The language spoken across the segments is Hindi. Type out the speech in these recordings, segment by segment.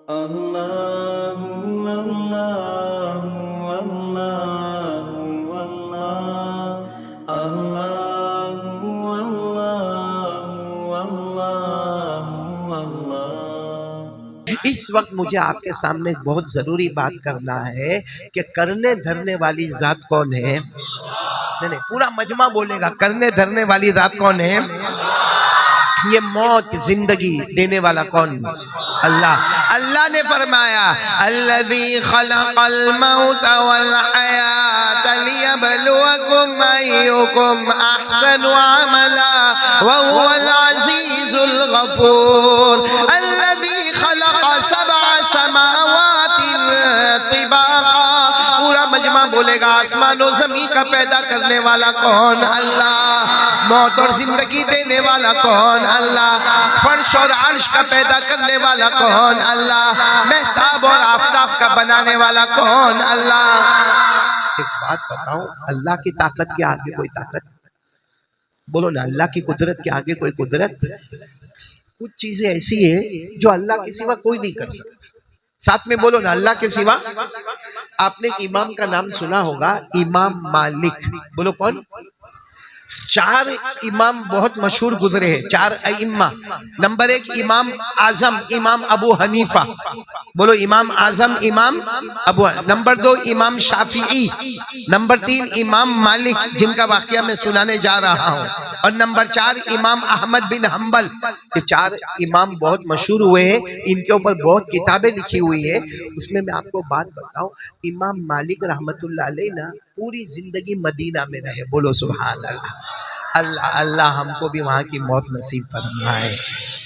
अल्लाहु अल्लाहु अल्लाहु अल्लाह अल्लाहु अल्लाहु अल्लाहु अल्लाह। इस वक्त मुझे आपके सामने एक बहुत जरूरी बात करना है कि करने धरने वाली जात कौन है। नहीं नहीं, पूरा मजमा बोलेगा करने धरने वाली जात कौन है। ये मौत जिंदगी देने वाला कौन? अल्लाह। अल्लाह ने फरमाया अल्लज़ी खलक़ल मौत वल हयात लियब्लुवकुम अय्युकुम अहसनु अमला व हुवल अज़ीज़ुल गफूर। अल्लज़ी खलक़ सबअ समावातिन तिबाक़ा। पूरा मजमा बोलेगा आसमान और ज़मीन का पैदा करने वाला कौन? अल्लाह। मौत और जिंदगी देने वाला कौन? अल्लाह। फर्श और अर्श का पैदा करने वाला कौन? अल्लाह। महताब और आफताब का बनाने वाला कौन? अल्लाह। एक बात बताऊं, अल्लाह की ताकत के आगे कोई ताकत? बोलो ना, अल्लाह की कुदरत के आगे कोई कुदरत? कुछ चीजें ऐसी है जो अल्लाह के सिवा कोई नहीं कर सकता। साथ में बोलो ना, अल्लाह के सिवा। आपने एक इमाम का नाम सुना होगा, इमाम मालिक। बोलो कौन? चार इमाम बहुत मशहूर गुजरे हैं, चार अइम्मा। नंबर एक इमाम आजम इमाम अबू हनीफा। बोलो इमाम आजम इमाम अबू। नंबर दो इमाम शाफिई। नंबर तीन इमाम मालिक, जिनका वाकया मैं सुनाने जा रहा हूँ। और नंबर चार इमाम अहमद बिन हम्बल। ये चार इमाम बहुत मशहूर हुए हैं, इनके ऊपर बहुत किताबें लिखी हुई है। उसमें मैं आपको बात बताऊं, इमाम मालिक रहमतुल्लाह अलैह ना पूरी जिंदगी मदीना में रहे। बोलो सुभान अल्लाह। अल्लाह अल्लाह हमको भी वहां की मौत नसीब फरमाए।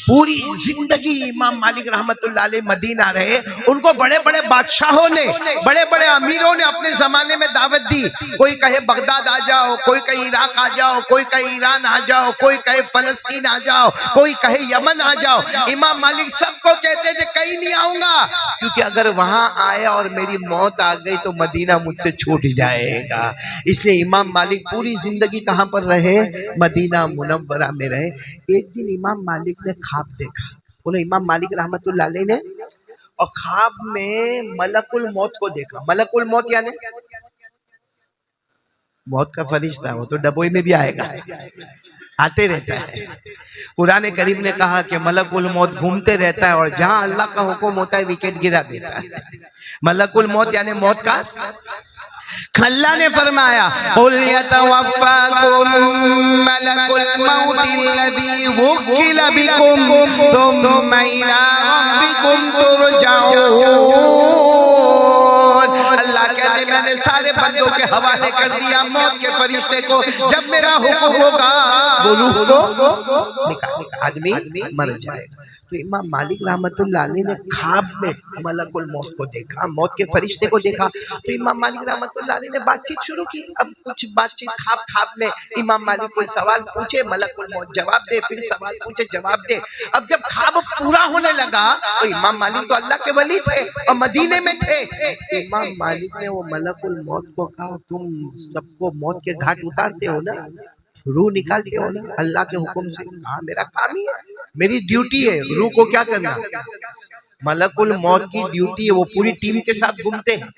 पूरी जिंदगी इमाम मालिक रहमतुल्लाह अलैह मदीना रहे। उनको बड़े बड़े बादशाहों ने, बड़े बड़े अमीरों ने अपने जमाने में दावत दी। कोई कहे बगदाद आ जाओ, कोई कहे इराक आ जाओ, कोई कहे ईरान आ जाओ, कोई कहे फलस्तीन आ जाओ, कोई कहे यमन आ जाओ। इमाम मालिक सबको कहते थे कहीं नहीं आऊंगा, क्योंकि अगर वहां आया और मेरी मौत आ गई तो मदीना मुझसे छूट जाएगा। इसलिए इमाम मालिक पूरी जिंदगी कहां पर रहे? मदीना मुनव्वरा में रहे। एक दिन इमाम मालिक ने ख्वाब देखा। बोले इमाम मालिक रहमतुल्लाह अलैह ने, और ख्वाब में मलकुल मौत को देखा। मलकुल मौत यानी मौत का फरिश्ता, वो तो डबोई में भी आएगा, आते रहता है। कुरान करीम ने कहा कि मलकुल मौत घूमते रहता है और जहां अल्लाह का हुक्म होता है विकेट गिरा देता है। मलकुल मौत यानी मौत का। अल्लाह ने फरमाया कुल यतवफ़्फ़ाकुम मलकुल मौतिल्लज़ी वुक्किला बिकुम सुम्मा इला रब्बिकुम तुरजाऊन। अल्लाह कहते मैंने सारे बंदों के हवाले कर दिया मौत के फरिश्ते को। जब मेरा हुक्म होगा वो रूह को निकाल आदमी मर जाएगा। तो इमाम मालिक रहमतुल्लाह अलैह ने ख्वाब में मलकुल मौत को देखा, मौत के फरिश्ते को देखा। तो इमाम मालिक रहमतुल्लाह अलैह ने बातचीत शुरू की। अब कुछ बातचीत ख्वाब में इमाम मालिक कोई सवाल पूछे, मलकुल मौत जवाब दे, फिर सवाल पूछे जवाब दे। अब जब ख्वाब पूरा होने लगा तो इमाम मालिक तो अल्लाह के वली थे और मदीने में थे। इमाम मालिक ने वो मलकुल मौत को कहा तुम सबको मौत के घाट उतारते हो ना, रूह निकालते हो ना अल्लाह के हुक्म से? हाँ मेरा काम ही है, मेरी ड्यूटी है रूह को क्या करना। मलकुल मौत की ड्यूटी है, वो पूरी टीम के साथ घूमते हैं।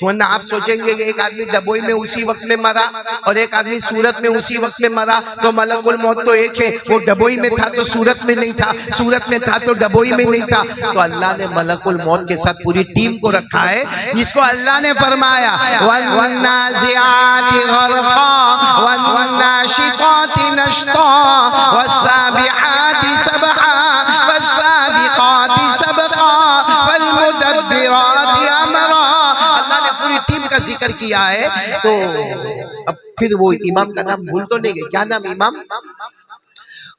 वरना आप सोचेंगे कि एक आदमी डबोई में उसी वक्त में मरा और एक आदमी सूरत में उसी वक्त में मरा, तो मलकुल मौत तो एक है। वो डबोई में था तो सूरत में नहीं था, सूरत में था तो डबोई में नहीं था। तो अल्लाह ने मलकुल मौत के साथ पूरी टीम को रखा है, जिसको अल्लाह ने फरमाया वन्नाज़िआति ग़रक़ा वन्नाशिताति नश्ता वस्साबिहाति सबहा फस्साबिकाति सबका फल्मुदब्बिराति अमरा। अल्लाह ने पूरी टीम का जिक्र किया है। तो अब फिर वो इमाम का नाम भूल तो नहीं गए, क्या नाम इमाम?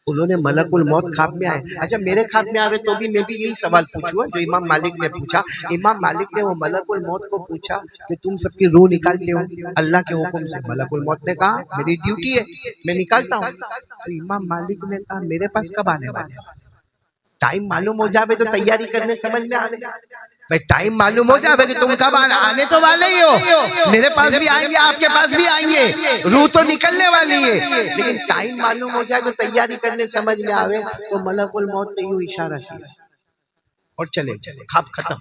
उन्होंने मलकुल मौत ख्वाब में आए। अच्छा मेरे ख्वाब में आ रहे तो भी मैं भी यही सवाल पूछूंगा जो इमाम मालिक ने पूछा। इमाम मालिक ने वो मलकुल मौत को पूछा कि तुम सबकी रूह निकालते हो अल्लाह के हुक्म से? मलकुल मौत ने कहा मेरी ड्यूटी है, मैं निकालता हूँ। तो इमाम मालिक ने कहा मेरे पास कब आने वाले? टाइम मालूम हो जावे तो तैयारी करने समझ में आवे। भाई टाइम मालूम हो जावे कि तुम कब आने तो वाले ही हो, मेरे पास भी आएंगे आपके पास भी आएंगे, रूह तो निकलने वाली है, लेकिन टाइम मालूम हो जाए तो तैयारी करने समझ में आवे। तो मलकुल मौत ने यूं इशारा किया और चले चले, ख्वाब खत्म।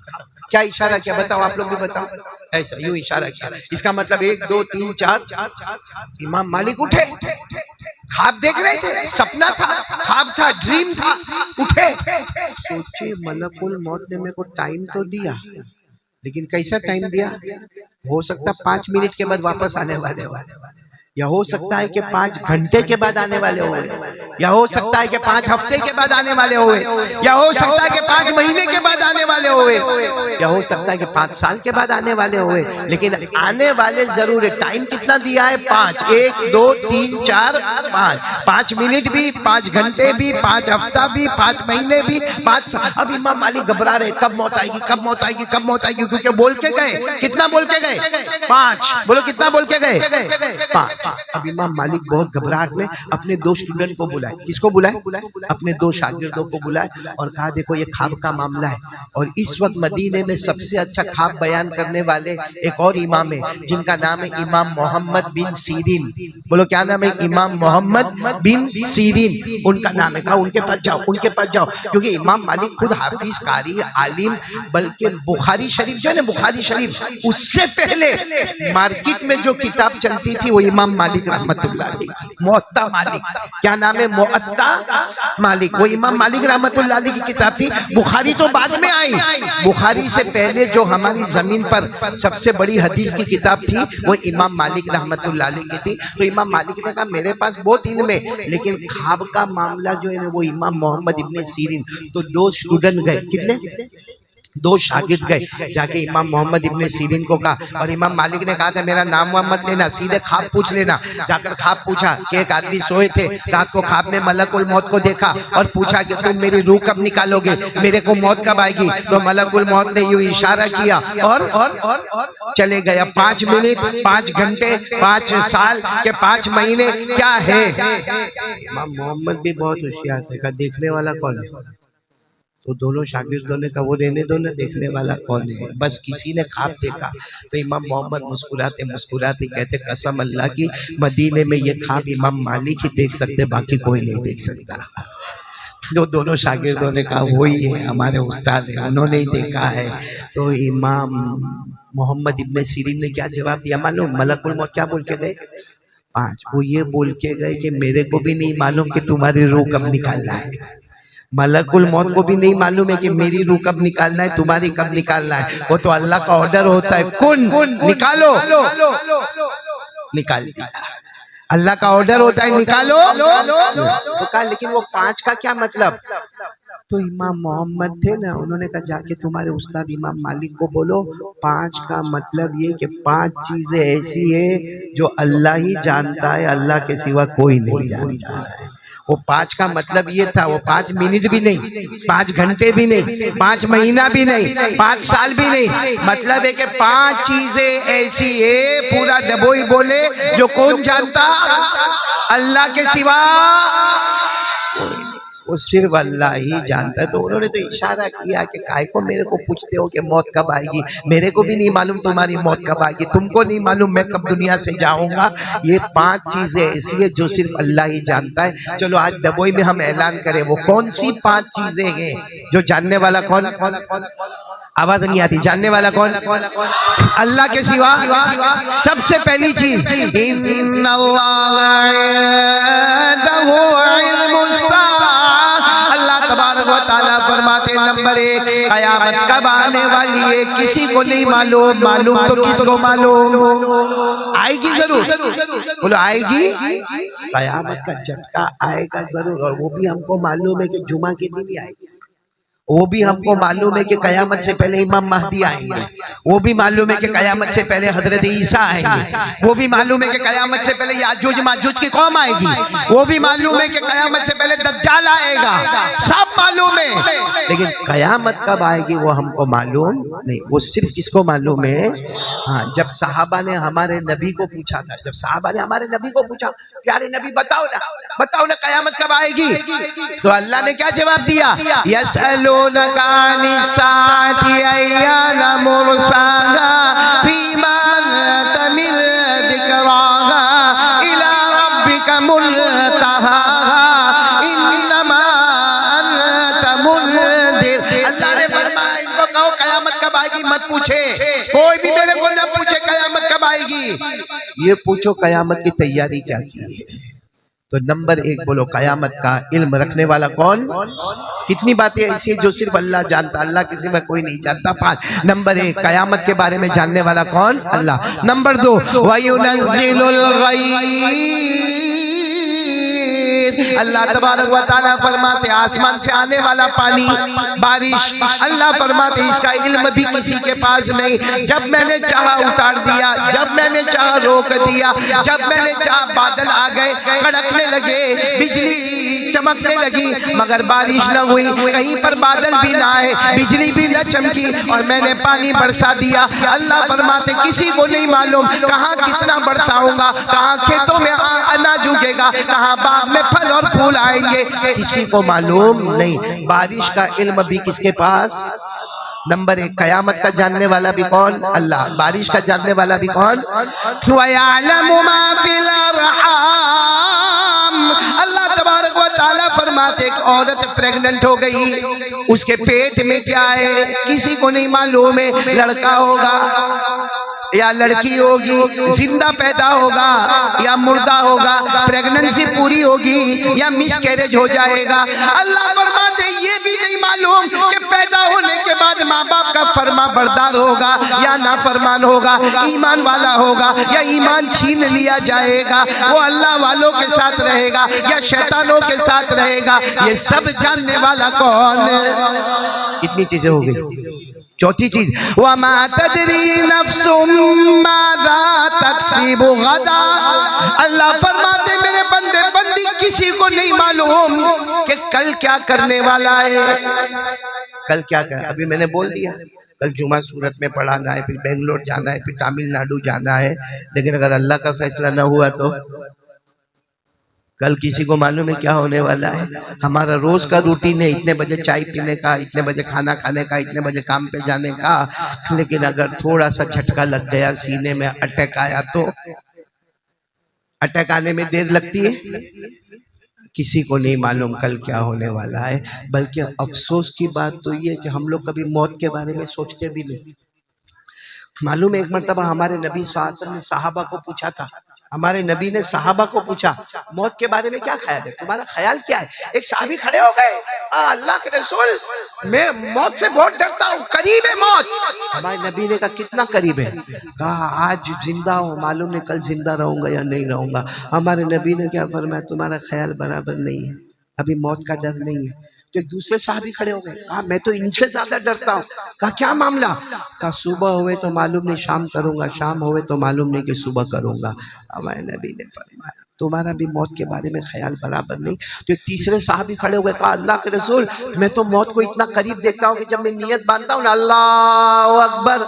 क्या इशारा किया बताओ, आप लोग भी बताओ। ऐसा यूं इशारा किया, इसका मतलब 1 2 3 4। इमाम मालिक उठे, ख्वाब देख रहे थे, सपना था, ख्वाब था, ड्रीम था, उठे, सोचे मलकुल मौत ने मेरे को टाइम तो दिया, लेकिन कैसा टाइम दिया? हो सकता 5 मिनट के बाद वापस आने वाले हो, या हो सकता है कि 5 घंटे के बाद आने वाले हो, या हो सकता है कि 5 हफ्ते के बाद आने वाले हो, या हो सकता है कि 5 महीने के बाद आने वाले हो, या हो सकता है कि 5 साल के बाद आने वाले हो, लेकिन आने वाले जरूर है। टाइम कितना दिया है? 5, 1 2 3 4 5, 5 मिनट भी, 5 घंटे भी, 5 हफ्ता भी, 5 महीने भी, 5 साल। अब इमाम मालिक घबरा रहे, कब मौत आएगी, कब मौत आएगी, कब मौत आएगी, क्योंकि बोल के गए, कितना बोल के गए? 5। बोलो कितना बोल के गए? 5। अब इमाम मालिक बहुत घबराहट में अपने 2 स्टूडेंट को बुलाए। किसको बुलाए? अपने 2 शागिर्दों को बुलाए और कहा देखो ये ख्वाब का मामला है, और इस वक्त मदीने में सबसे अच्छा ख्वाब बयान करने वाले एक और इमाम है जिनका नाम है इमाम मोहम्मद बिन सीरीन। बोलो क्या नाम है? इमाम मोहम्मद बिन सीरीन उनका नाम है। कहा उनके पास जाओ, उनके पास जाओ, क्योंकि इमाम मालिक खुद हाफिज, कारी, आलिम, बल्कि बुखारी शरीफ जो है ना, बुखारी शरीफ, उससे पहले मार्केट में जो किताब चलती थी वो इमाम मालिक रहमतुल्लाह अलैह, मुअत्ता मालिक। क्या नाम है? मुअत्ता मालिक। वो इमाम मालिक रहमतुल्लाह अलैह की किताब थी। बुखारी तो बाद में आई, बुखारी से पहले जो हमारी जमीन पर सबसे बड़ी हदीस की किताब थी वो इमाम मालिक रहमतुल्लाह अलैह की थी। तो इमाम मालिक ने कहा मेरे पास बहुत इल्म है, लेकिन ख्वाब का मामला जो है ना वो इमाम मोहम्मद इब्ने सीरीन। तो 2 स्टूडेंट गए, कितने? 2 शागिर्द गए, जाके इमाम मोहम्मद इब्ने सीरीन को कहा, और इमाम मालिक ने कहा था मेरा नाम वाम मत लेना, सीधे ख्वाब पूछ लेना। जाकर ख्वाब पूछा कि एक आदमी सोए थे, रात को ख्वाब में मलकुल मौत को देखा और पूछा कि तुम मेरी रूह कब निकालोगे, मेरे को मौत कब आएगी? तो मलकुल मौत ने यूं इशारा किया और चले गया। 5 मिनट, 5 घंटे, 5 साल के 5 महीने क्या है? इमाम मोहम्मद भी बहुत होशियार थे, कहा देखने वाला कौन है? तो दोनों शागिर्दों ने कहा वो रहने दो ना, देखने वाला कौन है, बस किसी ने ख्वाब देखा। तो इमाम मोहम्मद मुस्कुराते मुस्कुराते कहते कसम अल्लाह की, मदीने में ये ख्वाब इमाम मालिक ही देख सकते, बाकी कोई नहीं देख सकता। जो दोनों शागिर्दों ने कहा वही है, हमारे उस्ताद है, उन्होंने ही देखा है। तो इमाम मोहम्मद इब्ने सीरीन ने क्या जवाब दिया मालूम? मलकुल मौत क्या बोल के गए? 5। वो ये बोल के गए कि मेरे को भी नहीं मालूम कि तुम्हारी रूह कब निकालना है, मलकुल मौत को भी नहीं मालूम है कि मेरी रूह कब निकालना है, तुम्हारी कब निकालना है। वो तो अल्लाह का ऑर्डर होता है, कुन निकालो, निकाल दिया। अल्लाह का ऑर्डर होता है निकालो। तो कहा लेकिन वो 5 का क्या मतलब? तो इमाम मोहम्मद थे ना, उन्होंने कहा जाके तुम्हारे उस्ताद इमाम मालिक को बोलो 5 का मतलब ये कि 5 चीजें ऐसी है जो अल्लाह ही जानता है, अल्लाह के सिवा कोई नहीं जानता है। वो 5 का मतलब ये था, वो 5 मिनट भी नहीं, 5 घंटे भी नहीं, 5 महीना भी नहीं, 5 साल भी नहीं, मतलब है कि 5 चीजें ऐसी है, पूरा डबोई बोले जो कौन जानता? अल्लाह के सिवा वो सिर्फ अल्लाह ही जानता है। तो उन्होंने तो इशारा किया कि काय को मेरे को पूछते हो कि मौत कब आएगी, मेरे को भी नहीं मालूम तुम्हारी मौत कब आएगी, तुमको नहीं मालूम मैं कब दुनिया से जाऊंगा। ये 5 चीजें ऐसी है जो सिर्फ अल्लाह ही जानता है। चलो आज दबोई में हम ऐलान करें वो कौन सी 5 चीजें हैं जो जानने वाला कौन? आवाज नहीं आती, जानने वाला कौन? अल्लाह के सिवा। सबसे पहली चीज अल्लाह तबारक व तआला फरमाते नंबर 1 कयामत कब आने वाली है किसी को नहीं मालूम, मालूम तो किसको मालूम? आएगी जरूर, बोलो आएगी। कयामत का झटका आएगा जरूर, और वो भी हमको मालूम है कि जुमा के दिन ही आएगी। वो भी हमको मालूम है कि कयामत से पहले इमाम महदी आएंगे, वो भी मालूम है कि कयामत से पहले हजरत ईसा आएंगे, वो भी मालूम है कि कयामत से पहले याजूज माजूज की कौम आएगी, वो भी मालूम है कि कयामत से पहले दज्जाल आएगा, सब मालूम है। लेकिन कयामत कब आएगी वो हमको मालूम नहीं, वो सिर्फ किसको मालूम है? हाँ, जब सहाबा ने हमारे नबी को पूछा था, जब सहाबा ने हमारे नबी को पूछा प्यारे नबी बताओ ना कयामत कब आएगी, तो अल्लाह ने क्या जवाब दिया? यसअलूनका अनिस्साअति अय्याना मुरसाहा फीमा अंता मिन ज़िक्राहा इला रब्बिका मुनतहाहा इन्नमा अंता मुनज़िर। अल्लाह ने कब आएगी मत पूछे, कोई भी मेरे को न पूछे कयामत कब आएगी, ये पूछो कयामत की तैयारी क्या की है। तो नंबर एक बोलो कयामत का इल्म रखने वाला कौन। कितनी बातें ऐसी है जो सिर्फ अल्लाह जानता, अल्लाह के सिवा कोई नहीं जानता। 5 नंबर 1 कयामत के बारे में जानने वाला कौन, अल्लाह। नंबर 2 वयुनज़्ज़िलुल गय्ज़, अल्लाह तबारक व तआला फरमाते आसमान से आने वाला पानी बारिश, अल्लाह फरमाते इसका इल्म भी किसी के पास नहीं। जब मैंने चाहा उतार दिया, जब मैंने चाहा रोक दिया, जब मैंने चाहा बादल आ गए, कड़कने लगे, बिजली चमकने लगी, मगर बारिश न हुई, कहीं पर बादल भी ना आए, बिजली भी न चमकी, और मैंने पानी बरसा दिया। अल्लाह फरमाते किसी को नहीं मालूम कहाँ कितना बरसाऊंगा, कहाँ खेतों में अनाज उगेगा, कहाँ बाग में फल और फूल आएंगे, किसी को मालूम नहीं। बारिश का इल्म भी किसके पास। नंबर 1 कयामत का जानने वाला भी कौन, अल्लाह। बारिश का जानने वाला भी कौन, वयअलमु मा फिल अरहाम, अल्लाह तबारक व तआला फरमाते एक औरत प्रेग्नेंट हो गई, उसके पेट में क्या है किसी को नहीं मालूम है, लड़का होगा या लड़की होगी, जिंदा पैदा होगा या मुर्दा होगा, प्रेगनेंसी पूरी होगी या मिसकैरेज हो जाएगा। अल्लाह फरमाते ये भी नहीं मालूम कि पैदा होने के बाद माँ बाप का फरमा बरदार होगा या नाफरमान होगा, ईमान वाला होगा या ईमान छीन लिया जाएगा, वो अल्लाह वालों के साथ रहेगा या शैतानों के साथ रहेगा, ये सब जानने वाला कौन। कितनी चीजें हो गई। चौथी चीज वमा तदरी नफ्सुम माज़ा तक्सिबु गदा, अल्लाह फरमाते मेरे बंदे बंदी किसी को नहीं मालूम कि कल क्या करने वाला है, कल क्या कर। अभी मैंने बोल दिया कल जुमा सूरत में पढ़ाना है, फिर बेंगलोर जाना है, फिर तमिलनाडु जाना है, लेकिन अगर अल्लाह का फैसला न हुआ तो कल किसी को मालूम है क्या होने वाला है। हमारा रोज का रूटीन है इतने बजे चाय पीने का, इतने बजे खाना खाने का, इतने बजे काम पे जाने का, लेकिन अगर थोड़ा सा झटका लग गया, सीने में अटैक आया तो अटैक आने में देर लगती है। किसी को नहीं मालूम कल क्या होने वाला है। बल्कि अफसोस की बात तो ये कि हम लोग कभी मौत के बारे में सोचते भी नहीं। मालूम है एक मरतबा हमारे नबी सल्लल्लाहु अलैहि वसल्लम ने साहबा को पूछा था, हमारे नबी ने साहबा को पूछा मौत के बारे में क्या ख्याल है, तुम्हारा ख्याल क्या है। एक साहबी खड़े हो गए, अल्लाह के रसूल मैं मौत से बहुत डरता हूँ, करीब है मौत। हमारे नबी ने कहा कितना करीब है, कहा आज जिंदा हूँ, मालूम नहीं कल जिंदा रहूंगा या नहीं रहूंगा। हमारे नबी ने क्या फरमाया, तुम्हारा ख्याल बराबर नहीं है, अभी मौत का डर नहीं है। तो एक दूसरे साहबी खड़े हो गए, कहा मैं तो इनसे ज्यादा डरता हूँ। कहा क्या मामला, कहा सुबह हुए तो मालूम नहीं शाम करूंगा, शाम हुए तो मालूम नहीं कि सुबह करूंगा। हमारे नबी ने फरमाया तुम्हारा भी मौत के बारे में ख्याल बराबर नहीं। तो एक तीसरे साहबी खड़े हो गए, कहा अल्लाह के रसूल मैं तो मौत को इतना करीब देखता हूँ कि जब मैं नियत बांधता हूँ ना अल्लाह अकबर,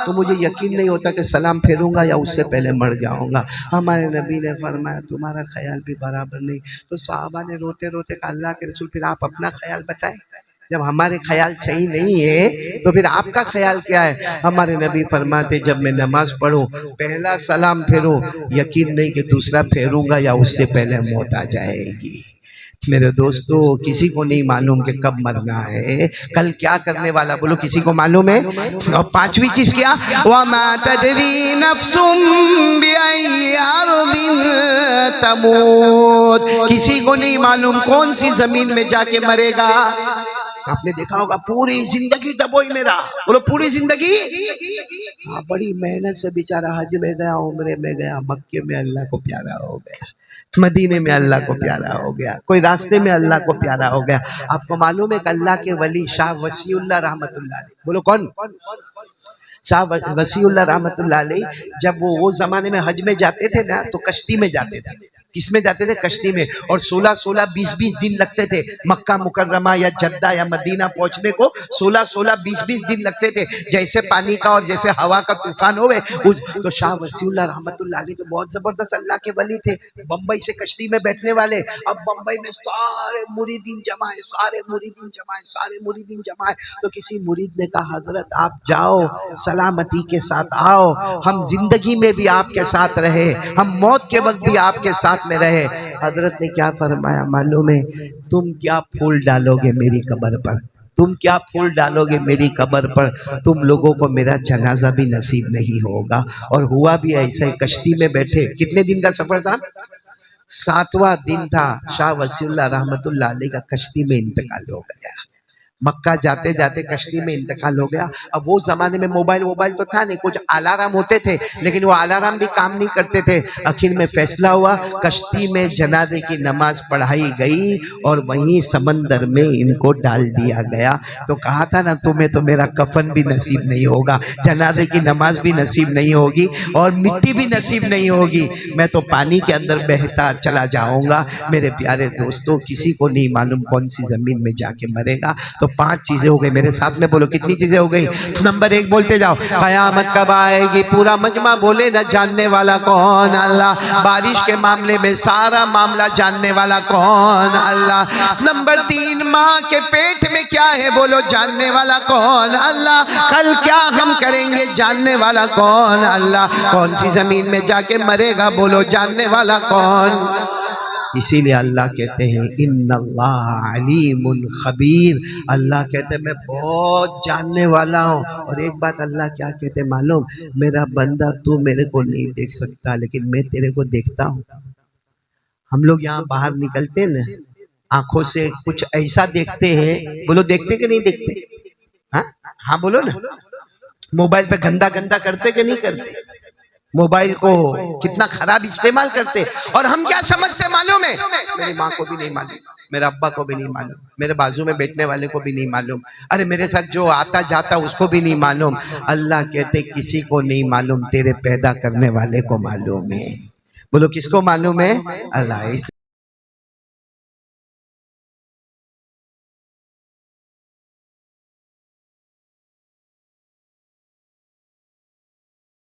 तो मुझे यकीन नहीं होता कि सलाम फेरूंगा या उससे पहले मर जाऊंगा। हमारे नबी ने फरमाया तुम्हारा ख्याल भी बराबर नहीं। तो साहबा ने रोते रोते कहा अल्लाह के रसूल फिर आप अपना ख्याल बताएं, जब हमारे ख्याल सही नहीं है तो फिर आपका ख्याल क्या है। हमारे नबी फरमाते जब मैं नमाज पढ़ूं पहला सलाम फेरूं, यकीन नहीं कि दूसरा फेरूंगा या उससे पहले मौत आ जाएगी। मेरे दोस्तों किसी को नहीं मालूम कि कब मरना है, कल क्या करने वाला, बोलो किसी को मालूम है। और पांचवी चीज क्या, वमा तदरी नफ्सुम बिअय्यि अर्दिन तमूत, किसी को नहीं मालूम कौन सी जमीन में जाके मरेगा। आपने देखा होगा पूरी जिंदगी डबोई में रहा, बोलो पूरी जिंदगी। हाँ बड़ी मेहनत से बेचारा हज में गया, उम्रे में गया, मक्के में अल्लाह को प्यारा हो गया, मदीने में अल्लाह को प्यारा हो गया, कोई रास्ते में अल्लाह को प्यारा हो गया। आपको मालूम है कि अल्लाह के वली शाह वसीउल्लाह रहमतुल्लाह अलैह, बोलो कौन, शाह वसीउल्लाह रहमतुल्लाह अलैह, जब वो जमाने में हज में जाते थे ना तो कश्ती में जाते थे। किसमें जाते थे, कश्ती में। और 16-16 20-20 दिन लगते थे मक्का मुकर्रमा या जद्दा या मदीना पहुंचने को, 16-16 20-20 दिन लगते थे। जैसे पानी का और जैसे हवा का तूफान होवे। तो शाह वसीउल्लाह रहमतुल्लाह अलैह तो बहुत जबरदस्त अल्लाह के वली थे, बम्बई से कश्ती में बैठने वाले। अब बम्बई में सारे मुरीदीन जमा है, सारे मुरीदीन जमा है, सारे मुरीदीन जमा है। तो किसी मुरीद ने कहा हजरत आप जाओ, सलामती के साथ आओ, हम जिंदगी में भी आपके साथ रहे, हम मौत के वक्त भी आपके साथ में रहे। हजरत ने क्या फरमाया मालूम है, तुम क्या फूल डालोगे मेरी कब्र पर, तुम क्या फूल डालोगे मेरी कब्र पर, तुम लोगों को मेरा जनाजा भी नसीब नहीं होगा। और हुआ भी ऐसा ही, कश्ती में बैठे, कितने दिन का सफर था, 7वां दिन था। शाह वसीउल्लाह रहमतुल्लाह अलैह का कश्ती में इंतकाल हो गया। मक्का जाते जाते कश्ती में इंतकाल हो गया। अब वो जमाने में मोबाइल तो था नहीं, कुछ अलार्म होते थे लेकिन वो अलार्म भी काम नहीं करते थे। आखिर में फैसला हुआ, कश्ती में जनाजे की नमाज पढ़ाई गई और वहीं समंदर में इनको डाल दिया गया। तो कहा था ना, तुम्हें तो मेरा कफन भी नसीब नहीं होगा, जनाजे की नमाज भी नसीब नहीं होगी और मिट्टी भी नसीब नहीं होगी, मैं तो पानी के अंदर बहता चला जाऊंगा। मेरे प्यारे दोस्तों, किसी को नहीं मालूम कौन सी जमीन में जाके मरेगा। तो 5 चीजें हो गई, मेरे साथ में बोलो कितनी चीजें हो गई। नंबर 1 बोलते जाओ, कयामत कब आएगी, पूरा मजमा बोले ना, जानने वाला कौन, अल्लाह। बारिश के मामले में सारा मामला जानने वाला कौन, अल्लाह। नंबर 3, माँ के पेट में क्या है, बोलो जानने वाला कौन, अल्लाह। कल क्या हम करेंगे, जानने वाला कौन, अल्लाह। कौन सी जमीन में जाके मरेगा, बोलो जानने वाला कौन। इसीलिए अल्लाह कहते हैं इन्नल्लाह अलीमुन खबीर, अल्लाह कहते हैं मैं बहुत जानने वाला हूँ। और एक बात अल्लाह क्या कहते हैं मालूम, मेरा बंदा तू मेरे को नहीं देख सकता लेकिन मैं तेरे को देखता हूँ। हम लोग यहाँ बाहर निकलते हैं ना, आंखों से कुछ ऐसा देखते हैं, बोलो देखते कि नहीं देखते, हाँ हाँ बोलो ना। मोबाइल पे गंदा गंदा करते कि नहीं करते, मोबाइल को कितना खराब इस्तेमाल करते। और हम क्या समझते मालूम है, मेरी माँ को भी नहीं मालूम, मेरे अब्बा को भी नहीं मालूम, मेरे बाजू में बैठने वाले को भी नहीं मालूम, अरे मेरे साथ जो आता जाता उसको भी नहीं मालूम। अल्लाह कहते किसी को नहीं मालूम, तेरे पैदा करने वाले को मालूम है। बोलो किसको मालूम है, अल्लाह।